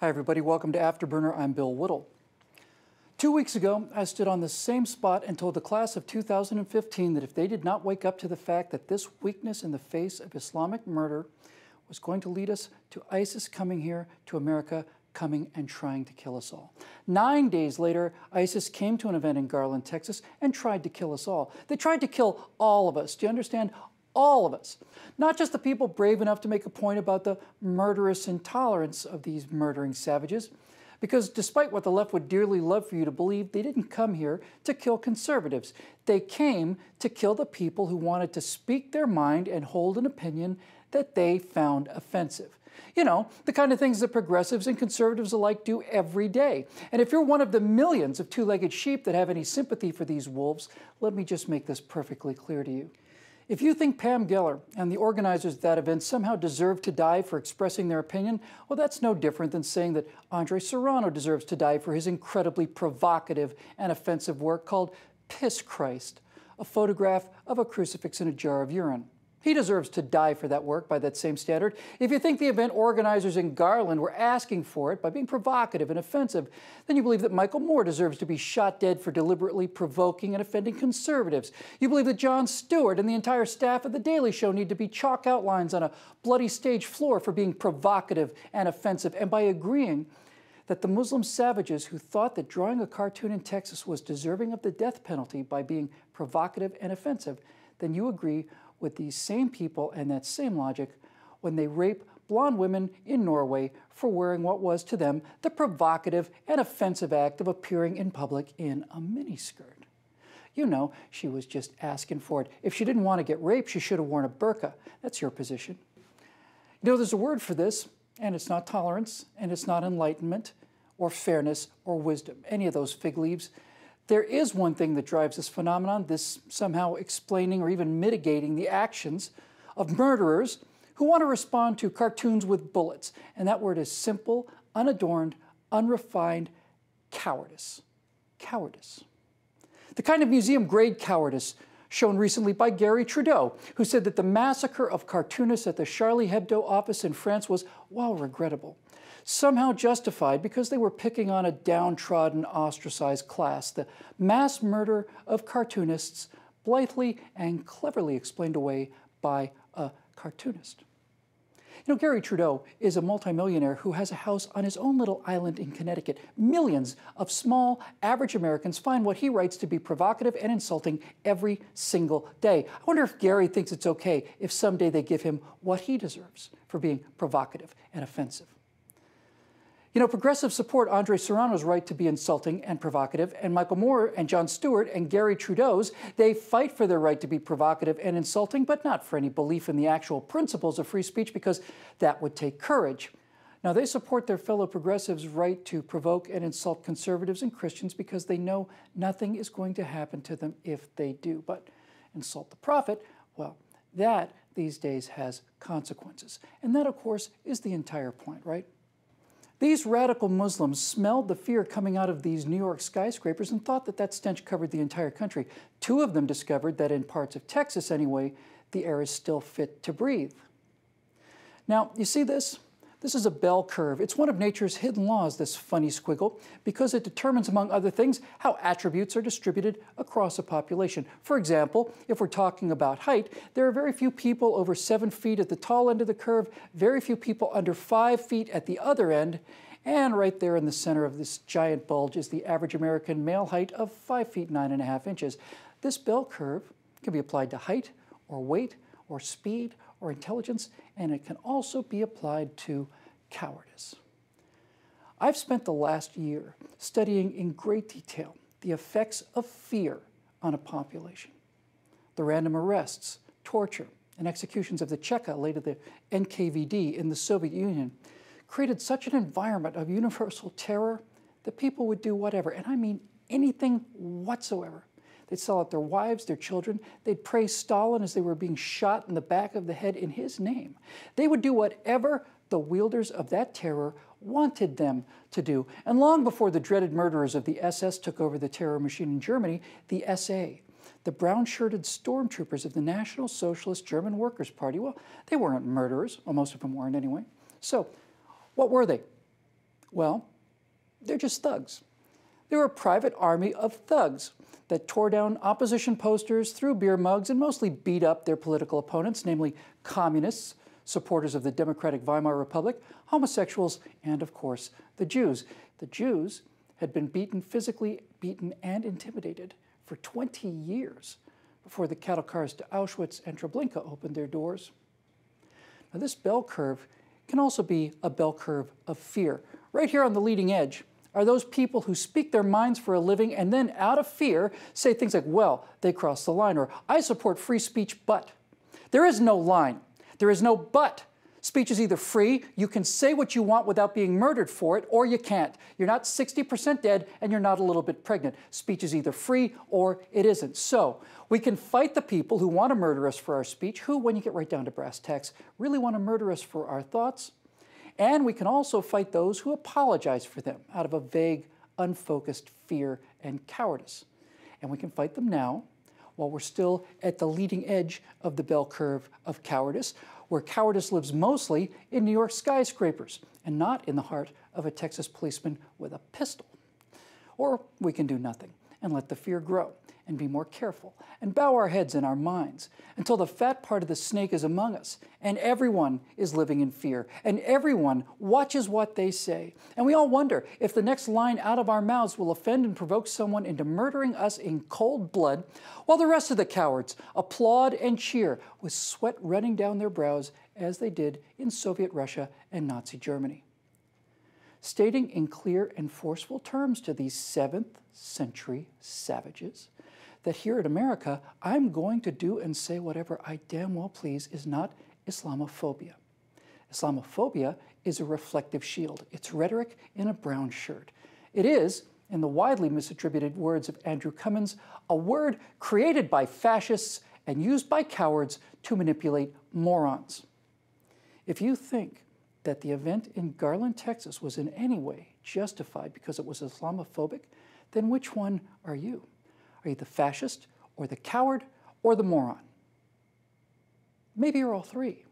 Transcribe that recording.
Hi everybody, welcome to Afterburner. I'm Bill Whittle. 2 weeks ago, I stood on the same spot and told the class of 2015 that if they did not wake up to the fact that this weakness in the face of Islamic murder was going to lead us to ISIS coming here to America, coming and trying to kill us all. 9 days later, ISIS came to an event in Garland, Texas, and tried to kill us all. They tried to kill all of us. Do you understand? All of us. Not just the people brave enough to make a point about the murderous intolerance of these murdering savages. Because despite what the left would dearly love for you to believe, they didn't come here to kill conservatives. They came to kill the people who wanted to speak their mind and hold an opinion that they found offensive. You know, the kind of things that progressives and conservatives alike do every day. And if you're one of the millions of two-legged sheep that have any sympathy for these wolves, let me just make this perfectly clear to you. If you think Pam Geller and the organizers of that event somehow deserve to die for expressing their opinion, well, that's no different than saying that Andre Serrano deserves to die for his incredibly provocative and offensive work called Piss Christ, a photograph of a crucifix in a jar of urine. He deserves to die for that work by that same standard. If you think the event organizers in Garland were asking for it by being provocative and offensive, then you believe that Michael Moore deserves to be shot dead for deliberately provoking and offending conservatives. You believe that Jon Stewart and the entire staff of The Daily Show need to be chalk outlines on a bloody stage floor for being provocative and offensive. And by agreeing that the Muslim savages who thought that drawing a cartoon in Texas was deserving of the death penalty by being provocative and offensive, then you agree with these same people and that same logic when they rape blonde women in Norway for wearing what was to them the provocative and offensive act of appearing in public in a miniskirt. You know, she was just asking for it. If she didn't want to get raped, she should have worn a burqa. That's your position. You know, there's a word for this, and it's not tolerance, and it's not enlightenment, or fairness, or wisdom, any of those fig leaves. There is one thing that drives this phenomenon, this somehow explaining or even mitigating the actions of murderers who want to respond to cartoons with bullets. And that word is simple, unadorned, unrefined cowardice. Cowardice. The kind of museum-grade cowardice shown recently by Gary Trudeau, who said that the massacre of cartoonists at the Charlie Hebdo office in France was, while regrettable, somehow justified because they were picking on a downtrodden, ostracized class. The mass murder of cartoonists blithely and cleverly explained away by a cartoonist. You know, Gary Trudeau is a multimillionaire who has a house on his own little island in Connecticut. Millions of small, average Americans find what he writes to be provocative and insulting every single day. I wonder if Gary thinks it's okay if someday they give him what he deserves for being provocative and offensive. You know, progressives support Andre Serrano's right to be insulting and provocative, and Michael Moore and Jon Stewart and Gary Trudeau's, they fight for their right to be provocative and insulting, but not for any belief in the actual principles of free speech, because that would take courage. Now, they support their fellow progressives' right to provoke and insult conservatives and Christians because they know nothing is going to happen to them if they do. But insult the prophet, well, that these days has consequences. And that, of course, is the entire point, right? These radical Muslims smelled the fear coming out of these New York skyscrapers and thought that that stench covered the entire country. 2 of them discovered that in parts of Texas anyway, the air is still fit to breathe. Now, you see this? This is a bell curve. It's one of nature's hidden laws, this funny squiggle, because it determines, among other things, how attributes are distributed across a population. For example, if we're talking about height, there are very few people over 7 feet at the tall end of the curve, very few people under 5 feet at the other end, and right there in the center of this giant bulge is the average American male height of 5 feet 9.5 inches. This bell curve can be applied to height, or weight, or speed, or intelligence, and it can also be applied to cowardice. I've spent the last year studying in great detail the effects of fear on a population. The random arrests, torture, and executions of the Cheka, later the NKVD in the Soviet Union, created such an environment of universal terror that people would do whatever, and I mean anything whatsoever. They'd sell out their wives, their children. They'd praise Stalin as they were being shot in the back of the head in his name. They would do whatever the wielders of that terror wanted them to do. And long before the dreaded murderers of the SS took over the terror machine in Germany, the SA, the brown-shirted stormtroopers of the National Socialist German Workers' Party, well, they weren't murderers. Well, most of them weren't anyway. So what were they? Well, they're just thugs. They're a private army of thugs that tore down opposition posters, threw beer mugs, and mostly beat up their political opponents, namely communists, supporters of the democratic Weimar Republic, homosexuals, and of course, the Jews. The Jews had been physically beaten and intimidated for 20 years before the cattle cars to Auschwitz and Treblinka opened their doors. Now, this bell curve can also be a bell curve of fear. Right here on the leading edge are those people who speak their minds for a living and then, out of fear, say things like, well, they crossed the line, or I support free speech, but. There is no line. There is no but. Speech is either free, you can say what you want without being murdered for it, or you can't. You're not 60% dead and you're not a little bit pregnant. Speech is either free or it isn't. So we can fight the people who want to murder us for our speech, who, when you get right down to brass tacks, really want to murder us for our thoughts. And we can also fight those who apologize for them out of a vague, unfocused fear and cowardice. And we can fight them now, while we're still at the leading edge of the bell curve of cowardice, where cowardice lives mostly in New York skyscrapers and not in the heart of a Texas policeman with a pistol. Or we can do nothing and let the fear grow and be more careful and bow our heads and our minds until the fat part of the snake is among us and everyone is living in fear and everyone watches what they say. And we all wonder if the next line out of our mouths will offend and provoke someone into murdering us in cold blood, while the rest of the cowards applaud and cheer with sweat running down their brows as they did in Soviet Russia and Nazi Germany. Stating in clear and forceful terms to these 7th century savages that here in America, I'm going to do and say whatever I damn well please is not Islamophobia. Islamophobia is a reflective shield. It's rhetoric in a brown shirt. It is, in the widely misattributed words of Andrew Cummins, a word created by fascists and used by cowards to manipulate morons. If you think that the event in Garland, Texas was in any way justified because it was Islamophobic, then which one are you? Are you the fascist, or the coward, or the moron? Maybe you're all three.